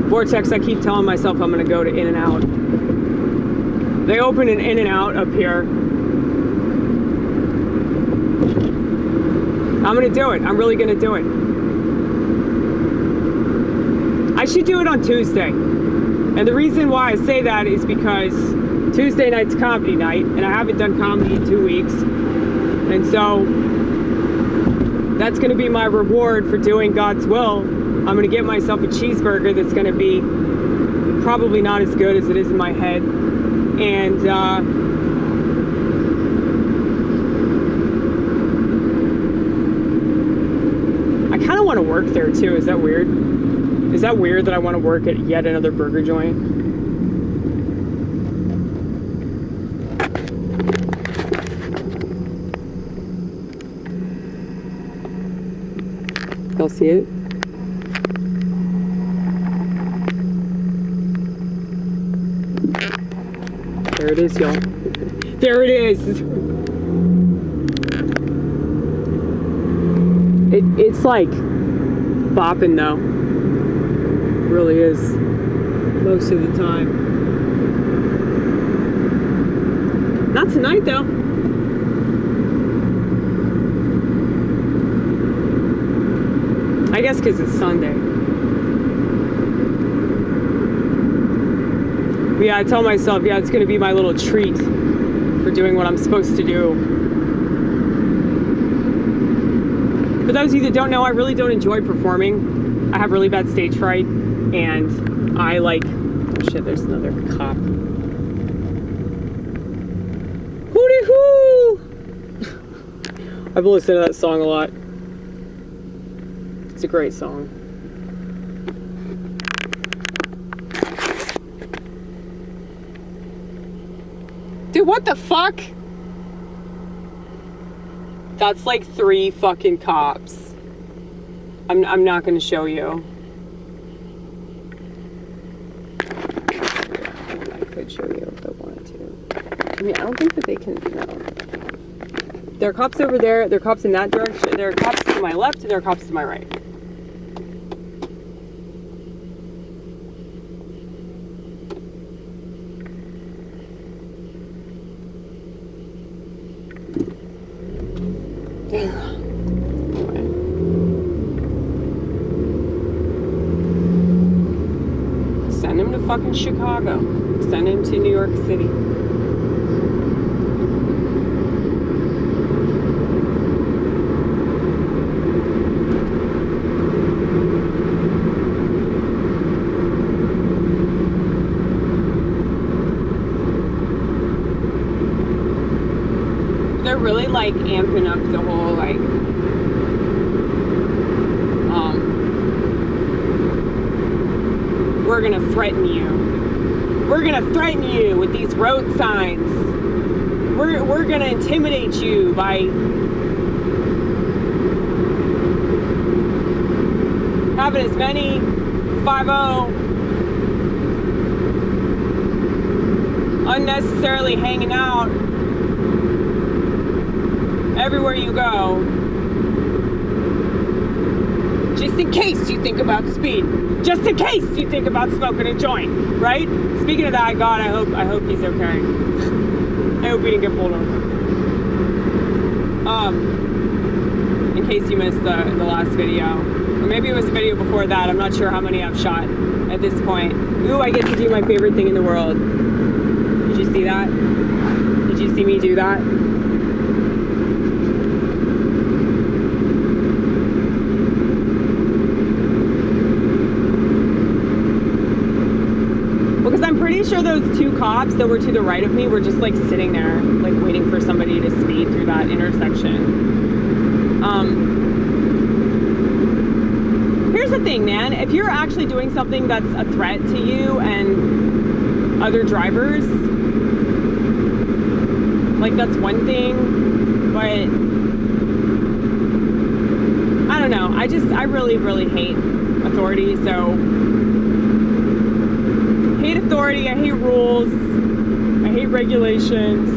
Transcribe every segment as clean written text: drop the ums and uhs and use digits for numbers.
Vortex, I keep telling myself I'm gonna go to In-N-Out. They opened an In-N-Out up here. I'm gonna do it. I'm really gonna do it. I should do it on Tuesday. And the reason why I say that is because Tuesday night's comedy night, and I haven't done comedy in 2 weeks. And so that's gonna be my reward for doing God's will. I'm gonna get myself a cheeseburger that's gonna be probably not as good as it is in my head. And I kind of want to work there too. Is that weird? Is that weird that I want to work at yet another burger joint? Y'all see it? There it is, y'all. There it is! It's like bopping though. It really is. Most of the time. Not tonight though. I guess because it's Sunday. But yeah, I tell myself, yeah, it's gonna be my little treat for doing what I'm supposed to do. For those of you that don't know, I really don't enjoy performing. I have really bad stage fright, and I like, oh shit, there's another cop. Hooty hoo! I've listened to that song a lot. It's a great song. Dude, what the fuck? That's like 3 fucking cops. I'm not gonna show you. I could show you if I wanted to. I mean, I don't think that they can, no. There are cops over there, there are cops in that direction, there are cops to my left, and there are cops to my right. Send him to fucking Chicago. Send him to New York City. They're really like amping up the whole like we're gonna threaten you. We're gonna threaten you with these road signs. We're gonna intimidate you by having as many 5-0 unnecessarily hanging out everywhere you go, just in case you think about speed, just in case you think about smoking a joint, right? Speaking of that, God, I hope he's okay. I hope he didn't get pulled over. In case you missed the last video, or maybe it was a video before that. I'm not sure how many I've shot at this point. Ooh, I get to do my favorite thing in the world. Did you see that? Did you see me do that? I'm pretty sure those 2 cops that were to the right of me were just like sitting there, like waiting for somebody to speed through that intersection. Here's the thing, man. If you're actually doing something that's a threat to you and other drivers, like that's one thing, but I don't know. I really, really hate authority, so I hate authority, I hate rules, I hate regulations.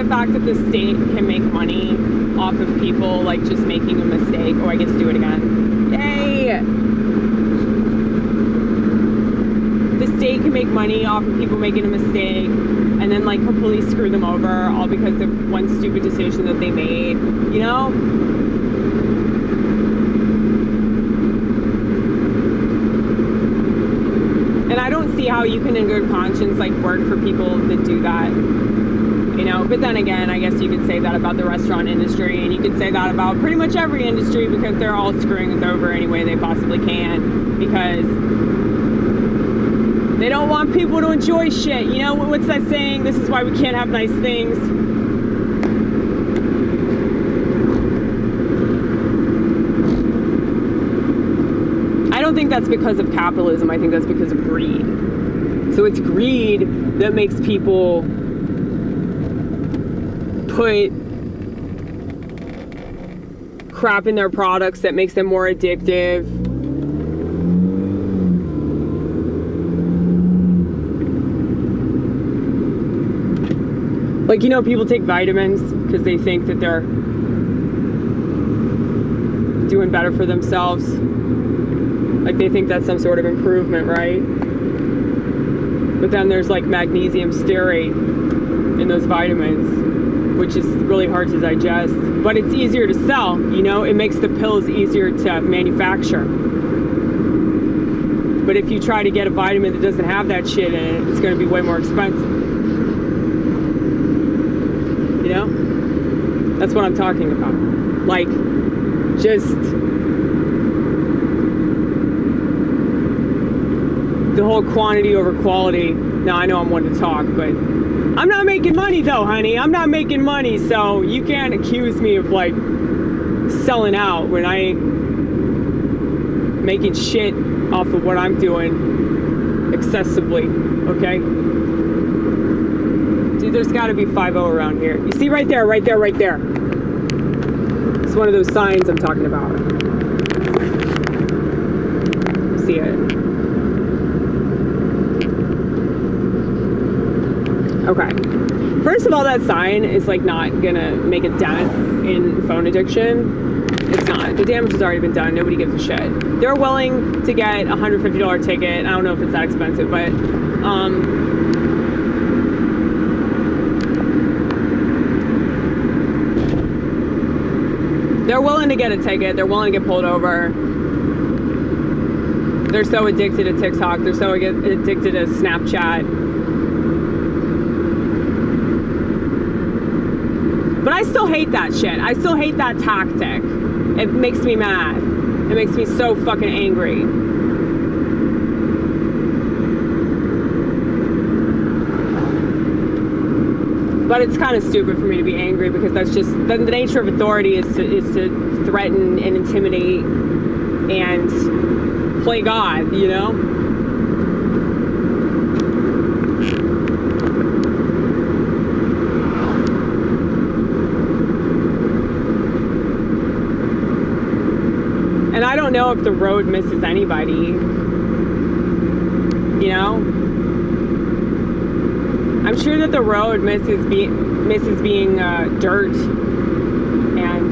fact that the state can make money off of people like just making a mistake. Oh, I get to do it again. Yay! The state can make money off of people making a mistake and then like completely screw them over all because of one stupid decision that they made, you know? And I don't see how you can in good conscience like work for people that do that, you know? But then again, I guess you could say that about the restaurant industry, and you could say that about pretty much every industry, because they're all screwing us over any way they possibly can, because they don't want people to enjoy shit. You know, what's that saying? This is why we can't have nice things. I don't think that's because of capitalism. I think that's because of greed. So it's greed that makes people put crap in their products that makes them more addictive. Like, you know, people take vitamins because they think that they're doing better for themselves. Like, they think that's some sort of improvement, right? But then there's like magnesium stearate in those vitamins, which is really hard to digest. But it's easier to sell, you know? It makes the pills easier to manufacture. But if you try to get a vitamin that doesn't have that shit in it, it's going to be way more expensive. You know? That's what I'm talking about. Like, just the whole quantity over quality. Now, I know I'm one to talk, but I'm not making money though, honey. I'm not making money, so you can't accuse me of like selling out when I ain't making shit off of what I'm doing excessively, okay? Dude, there's gotta be 5-0 around here. You see right there, right there, right there. It's one of those signs I'm talking about. See it? Okay. First of all, that sign is like not gonna make a dent in phone addiction. It's not. The damage has already been done. Nobody gives a shit. They're willing to get a $150 ticket. I don't know if it's that expensive, but they're willing to get a ticket. They're willing to get pulled over. They're so addicted to TikTok. They're so addicted to Snapchat. But I still hate that shit. I still hate that tactic. It makes me mad. It makes me so fucking angry. But it's kind of stupid for me to be angry, because that's just the nature of authority is to threaten and intimidate and play God, you know? And I don't know if the road misses anybody, you know? I'm sure that the road misses being dirt and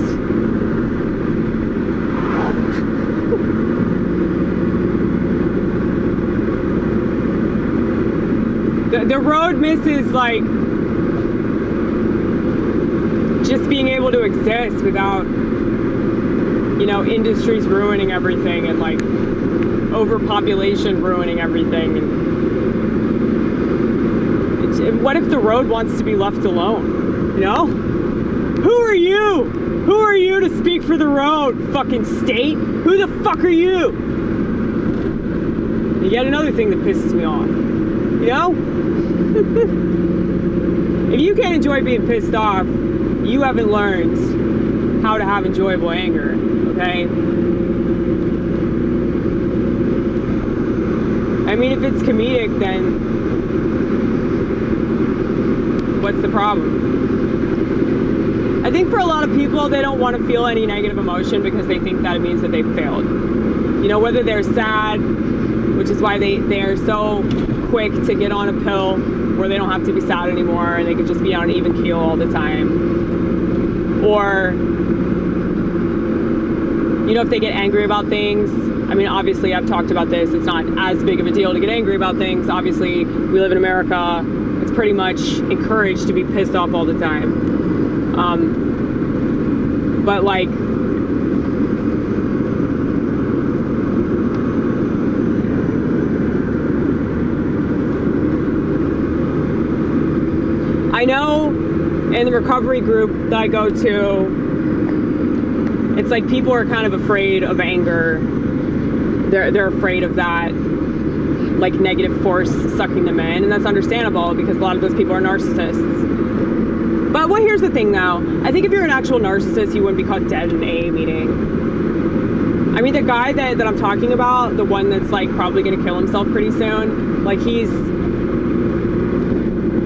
the road misses like just being able to exist without, you know, industries ruining everything and like overpopulation ruining everything. And what if the road wants to be left alone? You know? Who are you? Who are you to speak for the road, fucking state? Who the fuck are you? And yet another thing that pisses me off. You know? If you can't enjoy being pissed off, you haven't learned how to have enjoyable anger. Okay? I mean, if it's comedic, then what's the problem? I think for a lot of people, they don't want to feel any negative emotion because they think that it means that they've failed. You know, whether they're sad, which is why they are so quick to get on a pill where they don't have to be sad anymore and they can just be on an even keel all the time. Or, you know, if they get angry about things, I mean, obviously I've talked about this, it's not as big of a deal to get angry about things. Obviously, we live in America, it's pretty much encouraged to be pissed off all the time. But like, I know in the recovery group that I go to, it's like people are kind of afraid of anger. They're afraid of that, like, negative force sucking them in, and that's understandable because a lot of those people are narcissists. But well, here's the thing though, I think if you're an actual narcissist, you wouldn't be caught dead in an AA meeting. I mean, the guy that I'm talking about, the one that's like probably gonna kill himself pretty soon, like, he's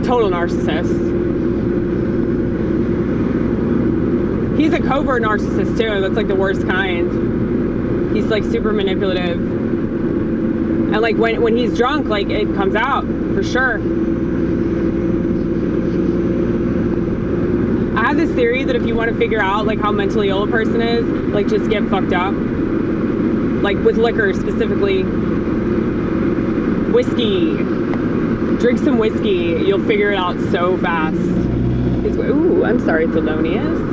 total narcissist. He's a covert narcissist too. That's like the worst kind. He's like super manipulative. And like when he's drunk, like, it comes out for sure. I have this theory that if you want to figure out like how mentally ill a person is, like, just get fucked up. Like with liquor specifically. Whiskey. Drink some whiskey, you'll figure it out so fast. Ooh, I'm sorry, Thelonious.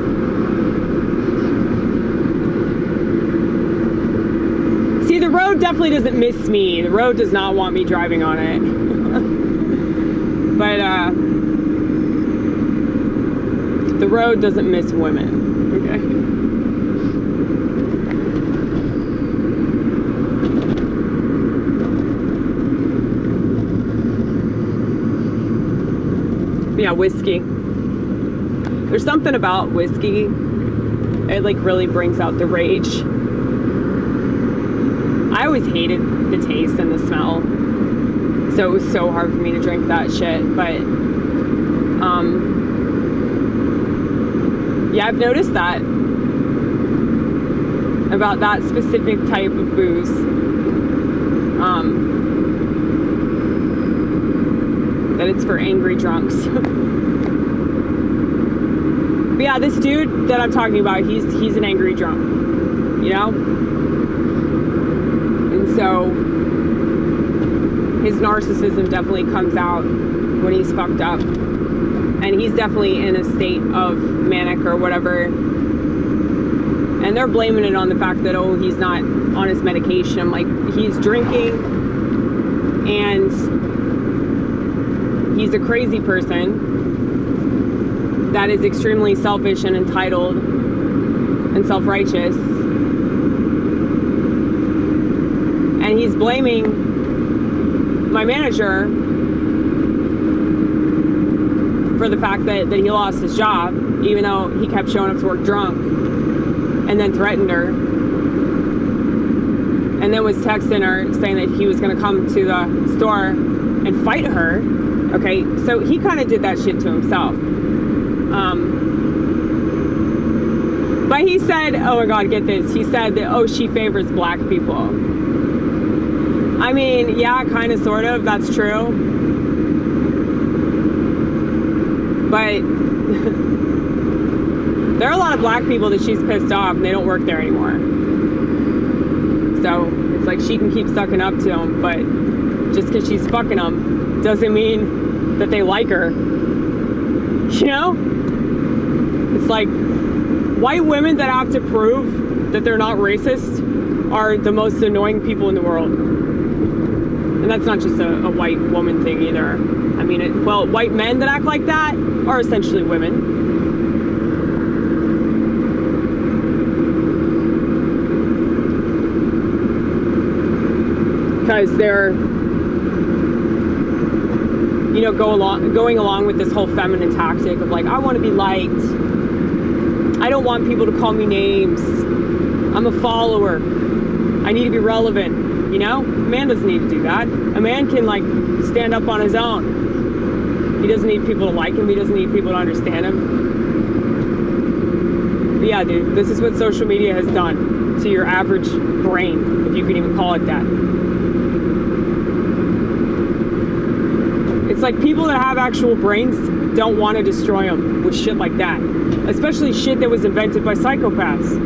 See, the road definitely doesn't miss me. The road does not want me driving on it. But, the road doesn't miss women, okay? Yeah, whiskey. There's something about whiskey. It like really brings out the rage. I always hated the taste and the smell. So it was so hard for me to drink that shit. But yeah, I've noticed that about that specific type of booze. That it's for angry drunks. But yeah, this dude that I'm talking about, he's an angry drunk, you know? And so his narcissism definitely comes out when he's fucked up. And he's definitely in a state of manic or whatever. And they're blaming it on the fact that, oh, he's not on his medication. I'm like, he's drinking and he's a crazy person that is extremely selfish and entitled and self-righteous. And he's blaming my manager for the fact that he lost his job, even though he kept showing up to work drunk, and then threatened her. And then was texting her saying that he was gonna come to the store and fight her. Okay, so he kind of did that shit to himself. But he said, oh my God, get this. He said that, oh, she favors black people. I mean, yeah, kind of, sort of, that's true. But there are a lot of black people that she's pissed off and they don't work there anymore. So it's like she can keep sucking up to them, but just because she's fucking them doesn't mean that they like her. You know? It's like white women that have to prove that they're not racist are the most annoying people in the world. And that's not just a white woman thing either. I mean, well, white men that act like that are essentially women. Because they're, you know, going along with this whole feminine tactic of like, I want to be liked. I don't want people to call me names. I'm a follower. I need to be relevant. You know, a man doesn't need to do that. A man can like stand up on his own. He doesn't need people to like him. He doesn't need people to understand him. But yeah, dude, this is what social media has done to your average brain, if you can even call it that. It's like people that have actual brains don't want to destroy them with shit like that. Especially shit that was invented by psychopaths.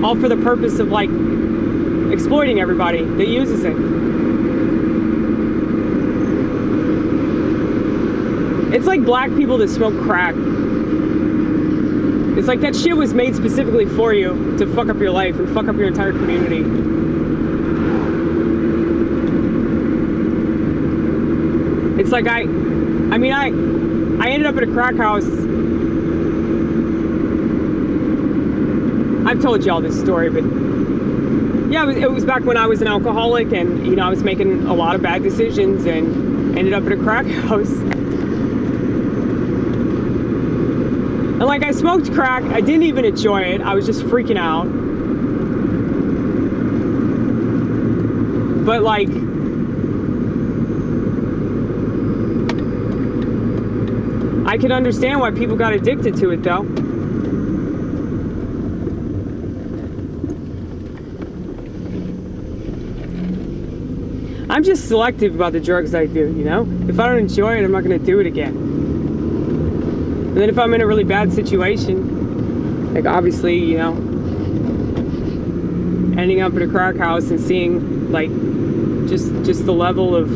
All for the purpose of, like, exploiting everybody that uses it. It's like black people that smoke crack. It's like that shit was made specifically for you to fuck up your life and fuck up your entire community. It's like I ended up at a crack house. I've told y'all this story, but yeah, it was back when I was an alcoholic, and you know, I was making a lot of bad decisions and ended up at a crack house. And like, I smoked crack, I didn't even enjoy it, I was just freaking out. But like, I can understand why people got addicted to it though. I'm just selective about the drugs I do, you know? If I don't enjoy it, I'm not gonna do it again. And then if I'm in a really bad situation, like obviously, you know, ending up at a crack house and seeing like just the level of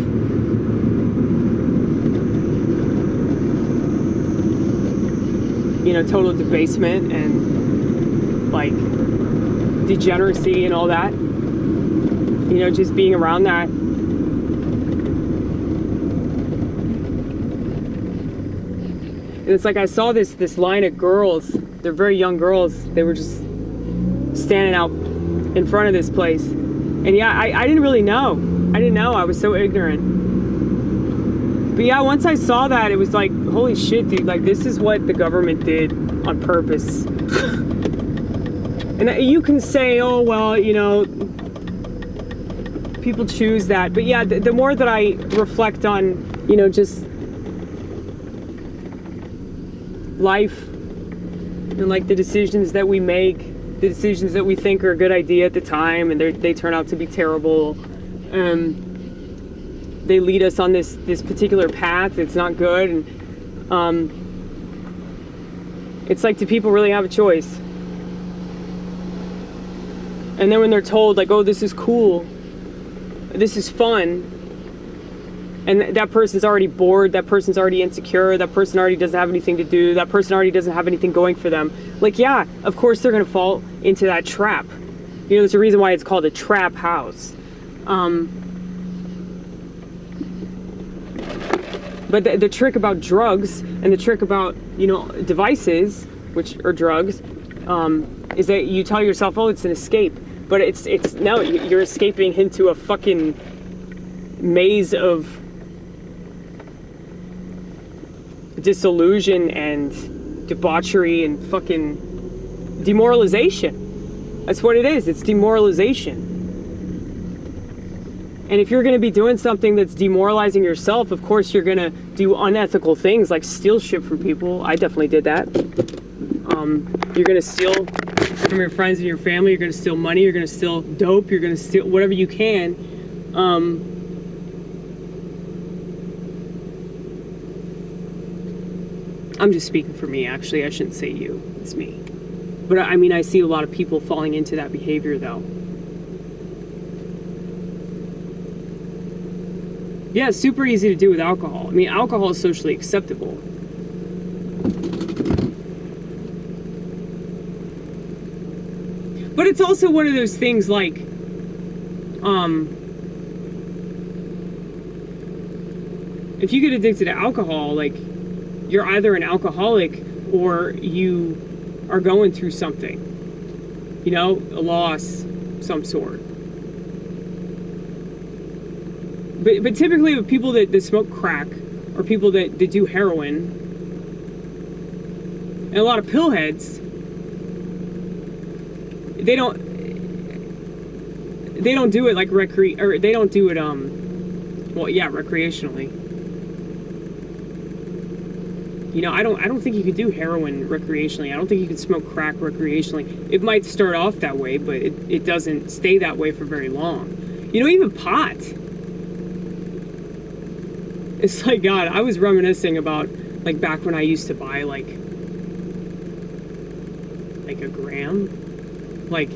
you know, total debasement and like degeneracy and all that, you know, just being around that. And it's like I saw this line of girls, they're very young girls, they were just standing out in front of this place. And yeah, I didn't really know. I didn't know, I was so ignorant. But yeah, once I saw that, it was like, holy shit, dude, like this is what the government did on purpose. And you can say, oh, well, you know, people choose that. But yeah, the more that I reflect on, you know, just life and like the decisions that we make, the decisions that we think are a good idea at the time, and they turn out to be terrible. They lead us on this particular path. It's not good. And it's like, do people really have a choice? And then when they're told like, oh, this is cool, this is fun, and that person's already bored, that person's already insecure, that person already doesn't have anything to do, that person already doesn't have anything going for them, like, yeah, of course they're gonna fall into that trap. You know, there's a reason why it's called a trap house. But the trick about drugs and the trick about, you know, devices, which are drugs, is that you tell yourself, oh, it's an escape. But it's no, you're escaping into a fucking maze of disillusion and debauchery and fucking demoralization. That's what it is. It's demoralization. And if you're going to be doing something that's demoralizing yourself, of course you're going to do unethical things like steal shit from people. I definitely did that. You're going to steal from your friends and your family. You're going to steal money. You're going to steal dope. You're going to steal whatever you can. I'm just speaking for me, actually. I shouldn't say you. It's me. But I mean, I see a lot of people falling into that behavior, though. Yeah, it's super easy to do with alcohol. I mean, alcohol is socially acceptable. But it's also one of those things like, if you get addicted to alcohol, like, you're either an alcoholic or you are going through something. You know, a loss, some sort. But typically with people that smoke crack, or people that do heroin, and a lot of pill heads, they don't do it like they don't do it well, yeah, recreationally. You know, I don't think you could do heroin recreationally. I don't think you could smoke crack recreationally. It might start off that way, but it doesn't stay that way for very long. You know, even pot. It's like, God, I was reminiscing about, like, back when I used to buy, like a gram? Like,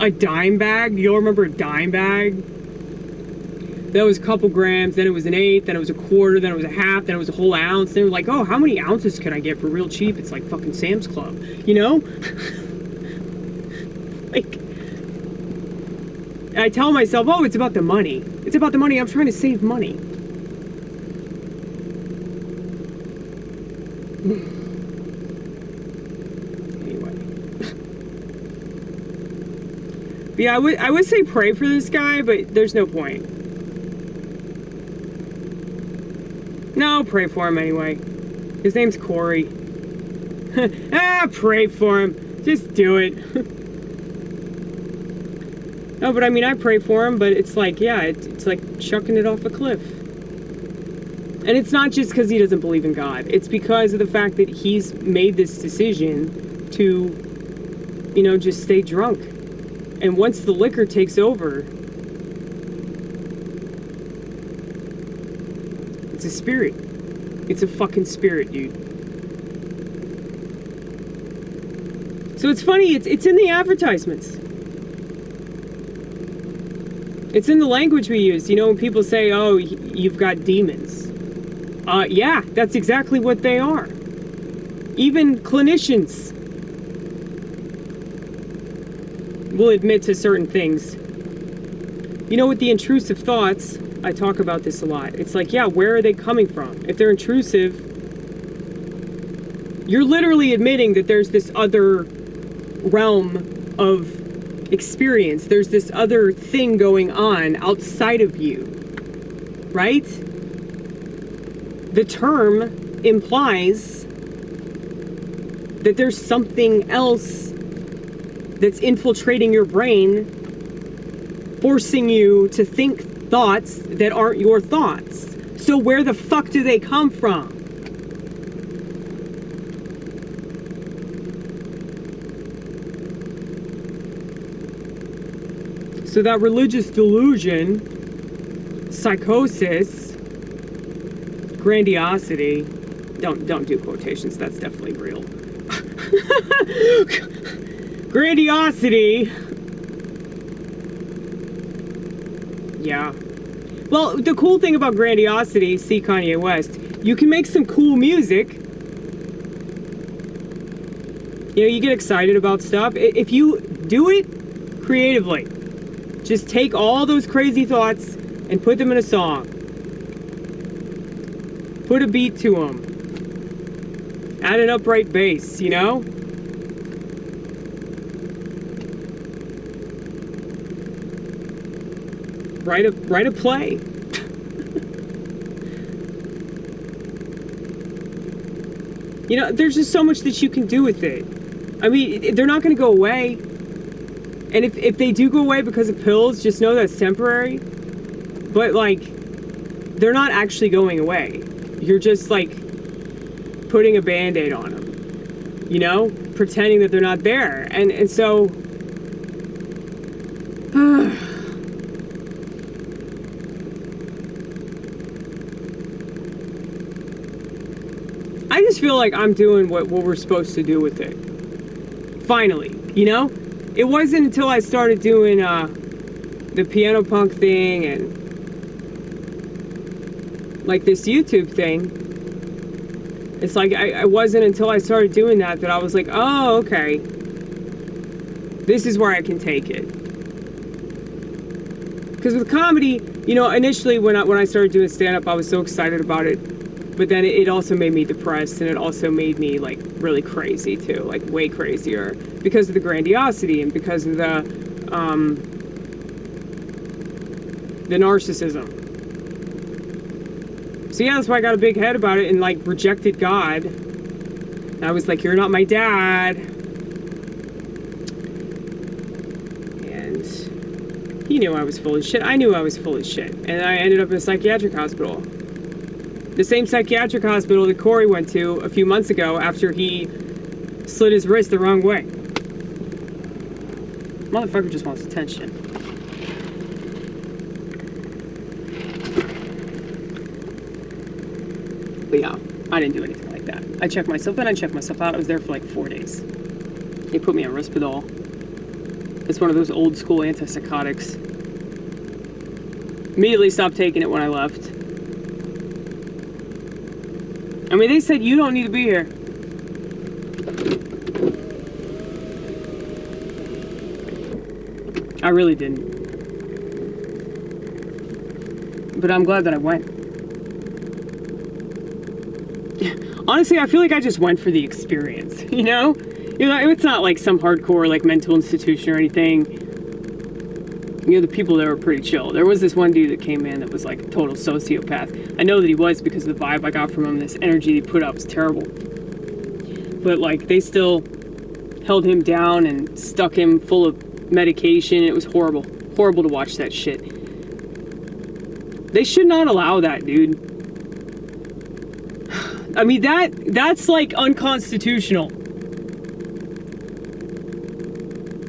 a dime bag? You all remember a dime bag? That was a couple grams, then it was an eighth, then it was a quarter, then it was a half, then it was a whole ounce. They were like, oh, how many ounces can I get for real cheap? It's like fucking Sam's Club, you know? Like, I tell myself, oh, it's about the money. It's about the money. I'm trying to save money. Anyway. But yeah, I would say pray for this guy, but there's no point. No, pray for him anyway. His name's Corey. Pray for him. Just do it. No, but I mean, I pray for him, but it's like, yeah, it's like chucking it off a cliff. And it's not just because he doesn't believe in God. It's because of the fact that he's made this decision to, you know, just stay drunk. And once the liquor takes over, it's a spirit. It's a fucking spirit, dude. So it's funny, it's in the advertisements. It's in the language we use. You know, when people say, oh, you've got demons. Yeah, that's exactly what they are. Even clinicians will admit to certain things. You know, with the intrusive thoughts, I talk about this a lot. It's like, yeah, where are they coming from? If they're intrusive, you're literally admitting that there's this other realm of experience. There's this other thing going on outside of you, right? The term implies that there's something else that's infiltrating your brain, forcing you to think thoughts that aren't your thoughts. So where the fuck do they come from? So that religious delusion, psychosis, grandiosity, don't do quotations, that's definitely real. Grandiosity. Yeah. Well, the cool thing about grandiosity, see Kanye West, you can make some cool music. You know, you get excited about stuff. If you do it creatively, just take all those crazy thoughts and put them in a song. Put a beat to them. Add an upright bass, you know? Write a play. You know, there's just so much that you can do with it. I mean, they're not going to go away. And if they do go away because of pills, just know that's temporary. But, like, they're not actually going away. You're just, like, putting a Band-Aid on them. You know? Pretending that they're not there. And so... I just feel like I'm doing what we're supposed to do with it. Finally, you know? It wasn't until I started doing the piano punk thing and like this YouTube thing. It's like I wasn't until I started doing that I was like, oh, okay. This is where I can take it. Because with comedy, you know, initially when I started doing stand-up, I was so excited about it. But then it also made me depressed, and it also made me, like, really crazy, too. Like, way crazier. Because of the grandiosity and because of the narcissism. So, yeah, that's why I got a big head about it and, like, rejected God. And I was like, you're not my dad. And he knew I was full of shit. I knew I was full of shit. And I ended up in a psychiatric hospital. The same psychiatric hospital that Corey went to a few months ago after he slit his wrist the wrong way. Motherfucker just wants attention. But yeah, I didn't do anything like that. I checked myself in, I checked myself out. I was there for like 4 days. They put me on Risperdal. It's one of those old school antipsychotics. Immediately stopped taking it when I left. I mean, they said you don't need to be here. I really didn't. But I'm glad that I went. Honestly, I feel like I just went for the experience, you know? You know, it's not like some hardcore like mental institution or anything. You know, the people there were pretty chill. There was this one dude that came in that was like a total sociopath. I know that he was because of the vibe I got from him. This energy he put up was terrible. But like, they still held him down and stuck him full of medication. It was horrible. Horrible to watch that shit. They should not allow that, dude. I mean, that's like unconstitutional.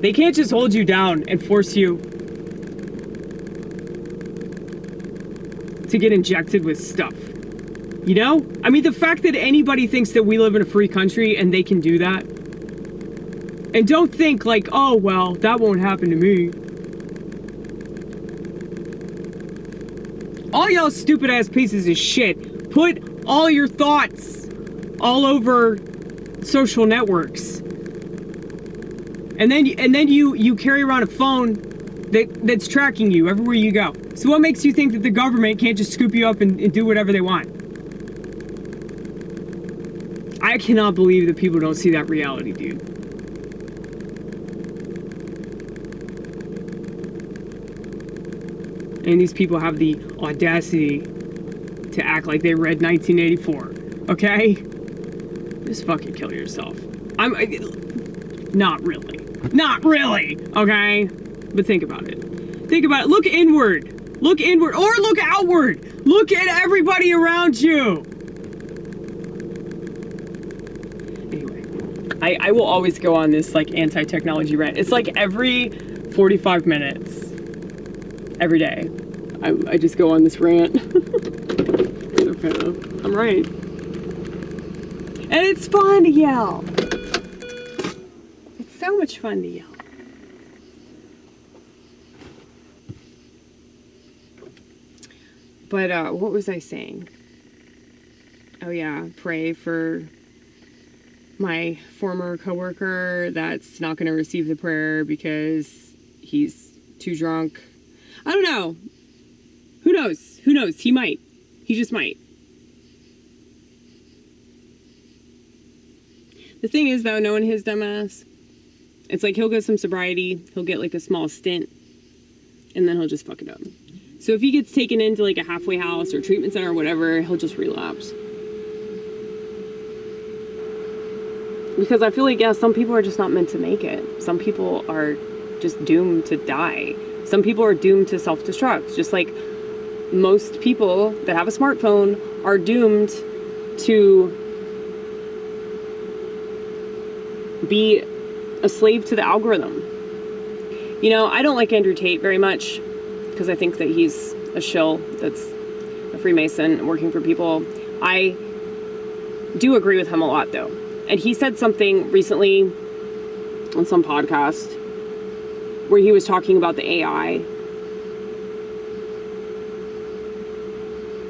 They can't just hold you down and force you to get injected with stuff. You know? I mean, the fact that anybody thinks that we live in a free country and they can do that. And don't think like, oh, well, that won't happen to me. All y'all stupid ass pieces of shit put all your thoughts all over social networks. And then you carry around a phone that's tracking you everywhere you go. So what makes you think that the government can't just scoop you up and do whatever they want? I cannot believe that people don't see that reality, dude. And these people have the audacity to act like they read 1984, okay? Just fucking kill yourself. Not really. Not really, okay? But think about it. Think about it. Look inward. Look inward or look outward. Look at everybody around you. Anyway, I will always go on this like anti-technology rant. It's like every 45 minutes. Every day. I just go on this rant. Okay, I'm right. And it's fun to yell. It's so much fun to yell. But what was I saying? Oh yeah, pray for my former coworker that's not going to receive the prayer because he's too drunk. I don't know. Who knows? Who knows? He might. He just might. The thing is, though, knowing his dumbass, it's like he'll get some sobriety, he'll get like a small stint, and then he'll just fuck it up. So if he gets taken into like a halfway house or treatment center or whatever, he'll just relapse. Because I feel like, yeah, some people are just not meant to make it. Some people are just doomed to die. Some people are doomed to self-destruct, just like most people that have a smartphone are doomed to be a slave to the algorithm. You know, I don't like Andrew Tate very much because I think that he's a shill that's a Freemason working for people. I do agree with him a lot, though. And he said something recently on some podcast where he was talking about the AI.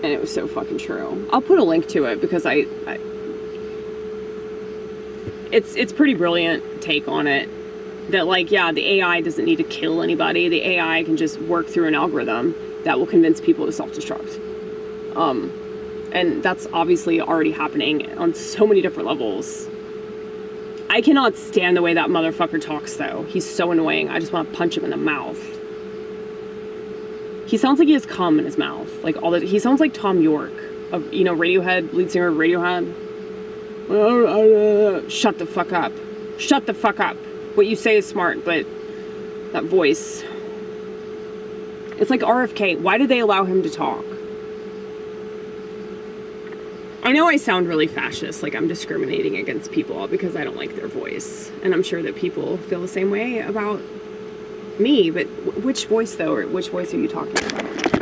And it was so fucking true. I'll put a link to it because it's pretty brilliant take on it. That like, yeah, the AI doesn't need to kill anybody. The AI can just work through an algorithm that will convince people to self-destruct. And that's obviously already happening on so many different levels. I cannot stand the way that motherfucker talks, though. He's so annoying. I just want to punch him in the mouth. He sounds like he has cum in his mouth. Like he sounds like Tom York of, you know, Radiohead, lead singer of Radiohead. Shut the fuck up. Shut the fuck up. What you say is smart, but that voice. It's like RFK. Why did they allow him to talk? I know I sound really fascist, like I'm discriminating against people because I don't like their voice. And I'm sure that people feel the same way about me, but which voice though, or which voice are you talking about?